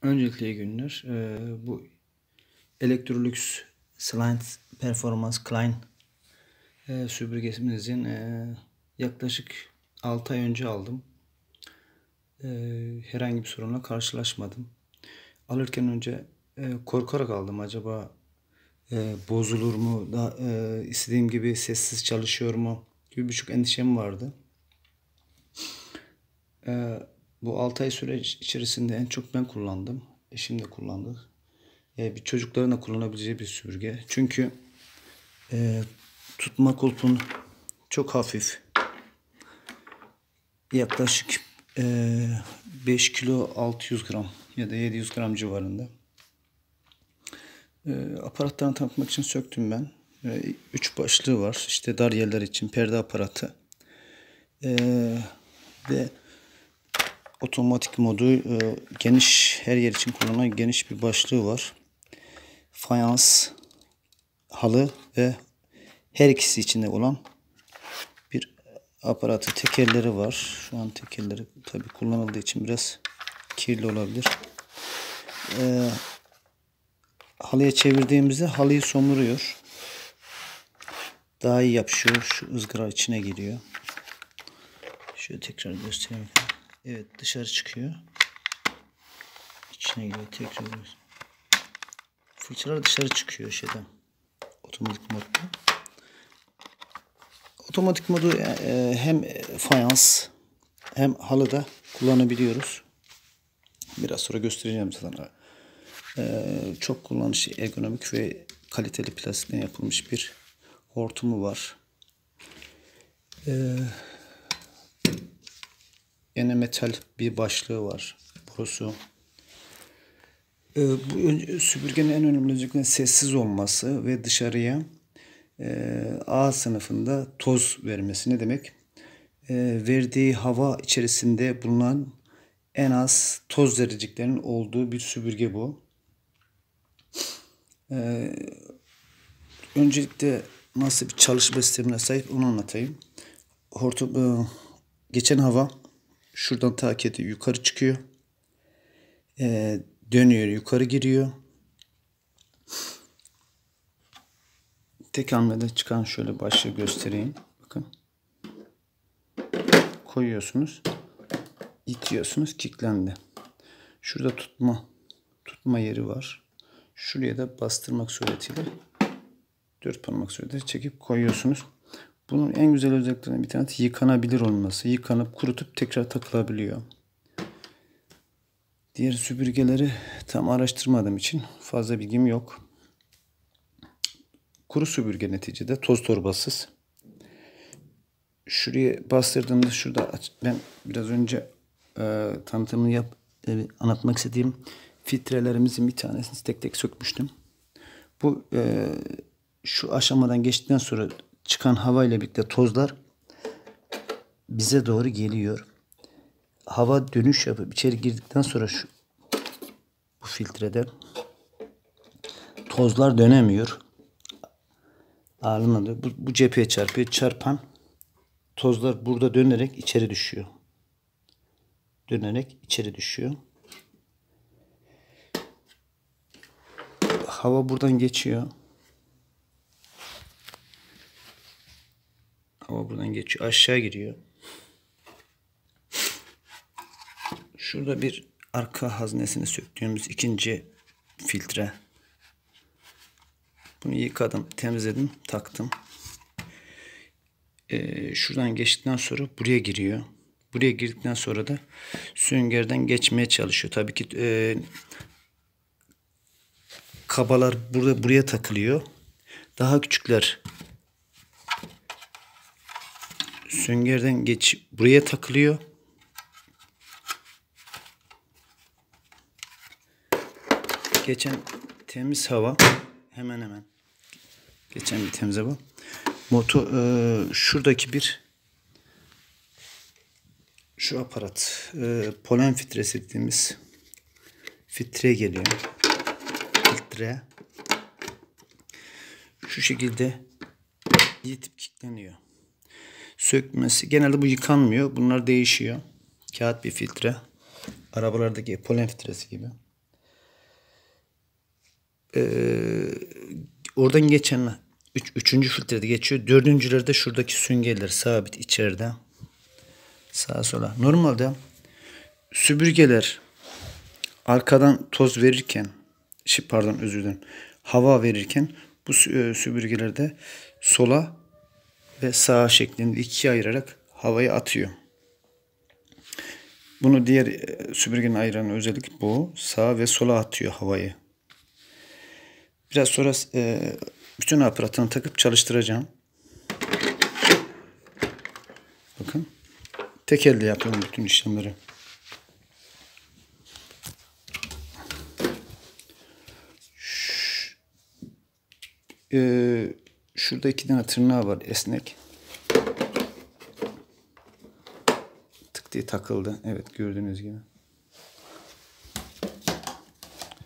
Öncelikle iyi günler. Bu Electrolux Slide Performance Klein süpürgemizin yaklaşık 6 ay önce aldım. Herhangi bir sorunla karşılaşmadım. Alırken önce korkarak aldım. Acaba bozulur mu? İstediğim gibi sessiz çalışıyor mu? Gibi birçok endişem vardı. Bu 6 ay süreç içerisinde en çok ben kullandım. Eşim de kullandı. Bir çocukların da kullanabileceği bir süpürge. Çünkü tutma kulpun çok hafif. Yaklaşık 5 kilo 600 gram ya da 700 gram civarında. Aparatlarını tanıtmak için söktüm ben. 3 başlığı var. İşte dar yerler için perde aparatı. Ve otomatik modu, geniş, her yer için kullanılan geniş bir başlığı var. Fayans, halı ve her ikisi içinde olan bir aparatı. Tekerleri var. Şu an tekerleri tabii kullanıldığı için biraz kirli olabilir. Halıya çevirdiğimizde halıyı somuruyor. Daha iyi yapışıyor. Şu ızgara içine giriyor. Şöyle tekrar göstereyim. Evet, dışarı çıkıyor. İçine giriyor. Tekrar göstereyim. Fırçalar dışarı çıkıyor şeyden. Otomatik modda. Otomatik modu hem fayans hem halıda kullanabiliyoruz. Biraz sonra göstereceğim sana. Çok kullanışlı, ergonomik ve kaliteli plastikten yapılmış bir hortumu var. Yine metal bir başlığı var. Borusu. Bu süpürgenin en önemli özelliklerinden sessiz olması ve dışarıya A sınıfında toz vermesi. Ne demek? Verdiği hava içerisinde bulunan en az toz zerreciklerinin olduğu bir süpürge bu. Öncelikle nasıl bir çalışma sistemine sahip onu anlatayım. Geçen hava şuradan takip ediyor, yukarı çıkıyor. Dönüyor, yukarı giriyor. Tek hamlede çıkan şöyle başlığı göstereyim. Bakın. Koyuyorsunuz. İtiyorsunuz, kilitlendi. Şurada tutma yeri var. Şuraya da bastırmak suretiyle 4 parmak suretiyle çekip koyuyorsunuz. Bunun en güzel özelliklerinden bir tanesi yıkanabilir olması. Yıkanıp kurutup tekrar takılabiliyor. Diğer süpürgeleri tam araştırmadığım için fazla bilgim yok. Kuru süpürge neticede toz torbasız. Şuraya bastırdığımda şurada ben biraz önce tanıtımını anlatmak istediğim filtrelerimizin bir tanesini tek tek sökmüştüm. Bu şu aşamadan geçtikten sonra çıkan hava ile birlikte tozlar bize doğru geliyor. Hava dönüş yapıp içeri girdikten sonra bu filtrede tozlar dönemiyor. Ağırlığında bu cepheye çarpıyor. Çarpan tozlar burada dönerek içeri düşüyor. Dönerek içeri düşüyor. Hava buradan geçiyor. Hava buradan geçiyor. Aşağı giriyor. Şurada bir arka haznesini söktüğümüz ikinci filtre. Bunu yıkadım, temizledim, taktım. Şuradan geçtikten sonra buraya giriyor. Buraya girdikten sonra da süngerden geçmeye çalışıyor. Tabii ki kabalar buraya takılıyor. Daha küçükler süngerden buraya takılıyor. Geçen temiz hava hemen geçen bir temiz hava. Şuradaki şu aparat polen filtresi dediğimiz filtre geliyor. Filtre şu şekilde yitip kilitleniyor. Sökmesi genelde bu yıkanmıyor. Bunlar değişiyor. Kağıt bir filtre. Arabalardaki polen filtresi gibi. oradan geçen üçüncü filtrede geçiyor. Dördüncülerde şuradaki süngerler sabit içeride. Sağa sola. Normalde süpürgeler arkadan toz verirken, pardon özür dilerim, hava verirken bu süpürgelerde sola ve sağa şeklinde ikiye ayırarak havayı atıyor. Bunu diğer süpürgenin ayıran özellik bu. Sağa ve sola atıyor havayı. Biraz sonra bütün aparatını takıp çalıştıracağım. Bakın. Tek elde yapıyorum bütün işlemleri. Şurada 2 tane tırnağı var esnek. Tık diye takıldı. Evet, gördüğünüz gibi.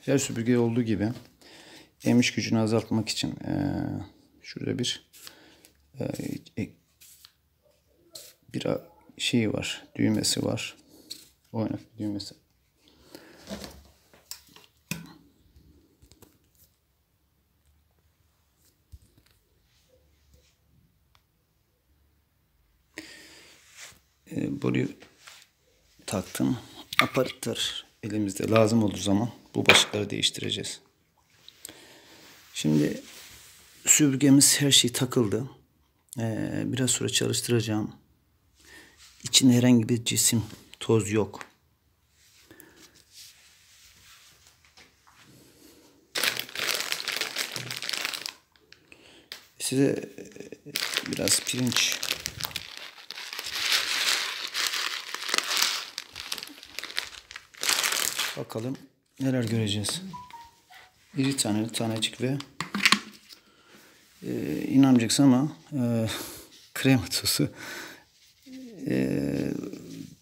Her süpürge olduğu gibi emiş gücünü azaltmak için şurada bir şeyi var. Düğmesi var. Oynak düğmesi. Burayı taktım. Aparatlar elimizde lazım olduğu zaman bu başlıkları değiştireceğiz. Şimdi süpürgemiz her şey takıldı. Biraz sonra çalıştıracağım. İçinde herhangi bir cisim, toz yok. Size biraz pirinç bakalım neler göreceğiz. İri taneli tanecik ve inanmayacaksın ama krema tozu.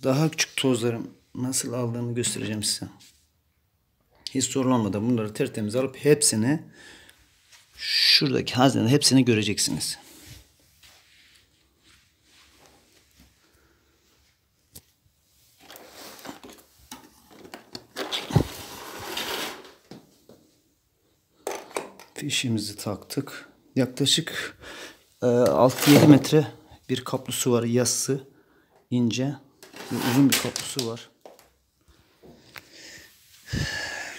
Daha küçük tozların nasıl aldığını göstereceğim size. Hiç sorun bunları tertemiz alıp hepsini şuradaki haznede hepsini göreceksiniz. Fişimizi taktık. Yaklaşık 6-7 metre bir kablosu var. Yassı, ince ve uzun bir kablosu var.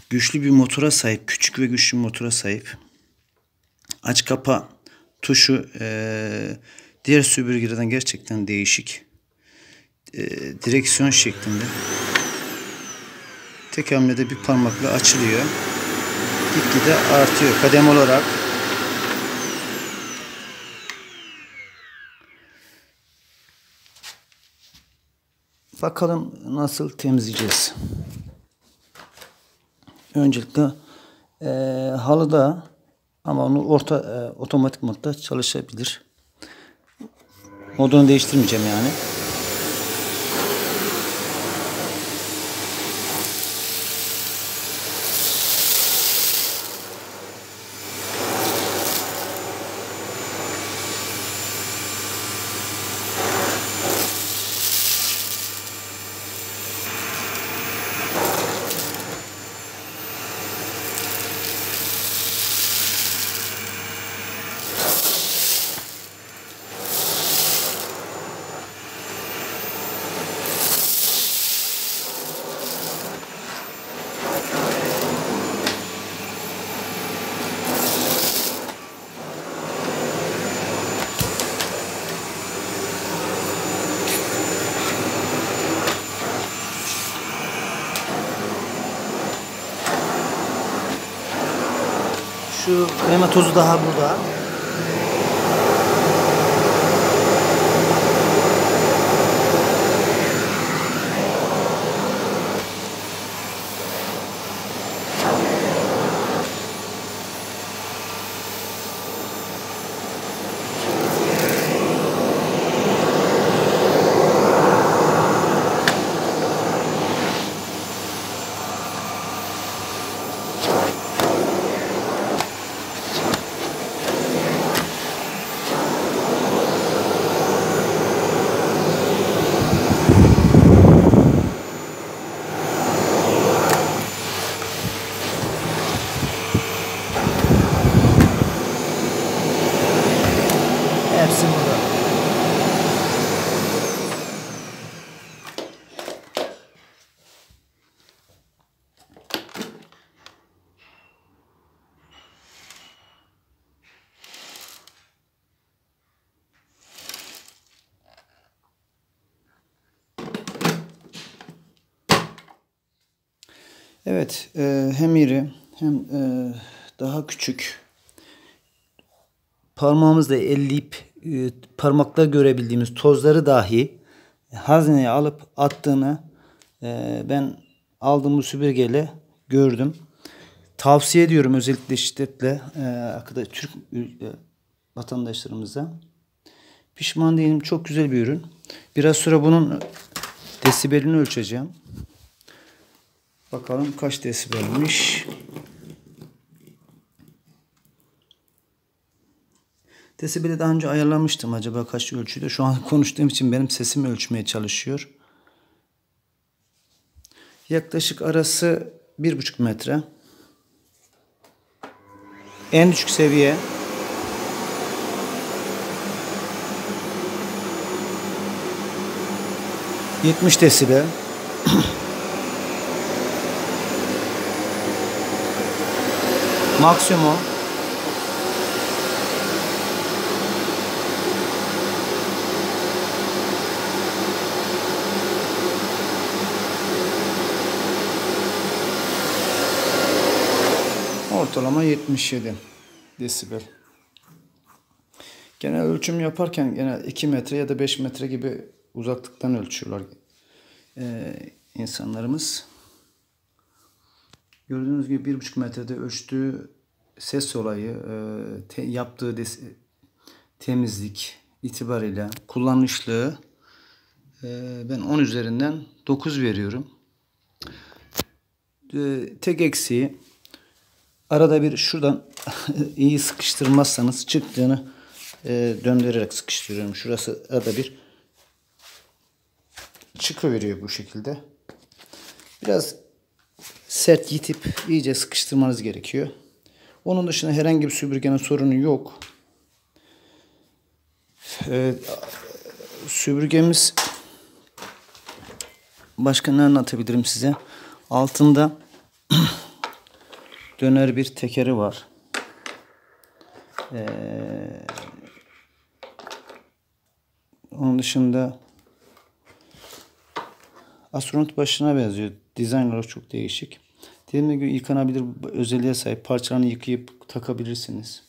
Güçlü bir motora sahip. Küçük ve güçlü bir motora sahip. Aç kapa tuşu diğer süpürgelerden gerçekten değişik. Direksiyon şeklinde. Tek hamlede bir parmakla açılıyor. Gitgide artıyor kademe olarak. Bakalım nasıl temizleyeceğiz. Öncelikle halıda ama onu otomatik modda çalışabilir. Modunu değiştirmeyeceğim yani. Şu krema tozu daha burada. Evet, hem iri hem daha küçük. Parmağımızla elleyip parmakla görebildiğimiz tozları dahi hazneye alıp attığını ben aldığım bu süpürgeyle gördüm. Tavsiye ediyorum özellikle şiddetle Türk vatandaşlarımıza. Pişman değilim. Çok güzel bir ürün. Biraz sonra bunun desibelini ölçeceğim. Bakalım kaç desibelmiş. Desibeli daha önce ayarlamıştım. Acaba kaç ölçüde? Şu an konuştuğum için benim sesimi ölçmeye çalışıyor. Yaklaşık arası 1,5 metre. En düşük seviye. ...70 desibel. Maksimum. Ortalama 77 desibel. Genel ölçüm yaparken genel 2 metre ya da 5 metre gibi uzaklıktan ölçüyorlar insanlarımız. Gördüğünüz gibi 1,5 metrede ölçtüğü ses olayı, yaptığı temizlik itibariyle kullanışlığı ben 10 üzerinden 9 veriyorum. Tek eksiği arada bir şuradan iyi sıkıştırmazsanız çıktığını döndürerek sıkıştırıyorum. Şurası arada bir çıkıveriyor bu şekilde. Biraz sert yitip iyice sıkıştırmanız gerekiyor. Onun dışında herhangi bir süpürgenin sorunu yok. Süpürgemiz başka ne anlatabilirim size? Altında döner bir tekeri var. Onun dışında astronot başına benziyor. Dizayn olarak çok değişik. Dediğim gibi yıkanabilir özelliğe sahip. Parçalarını yıkayıp takabilirsiniz.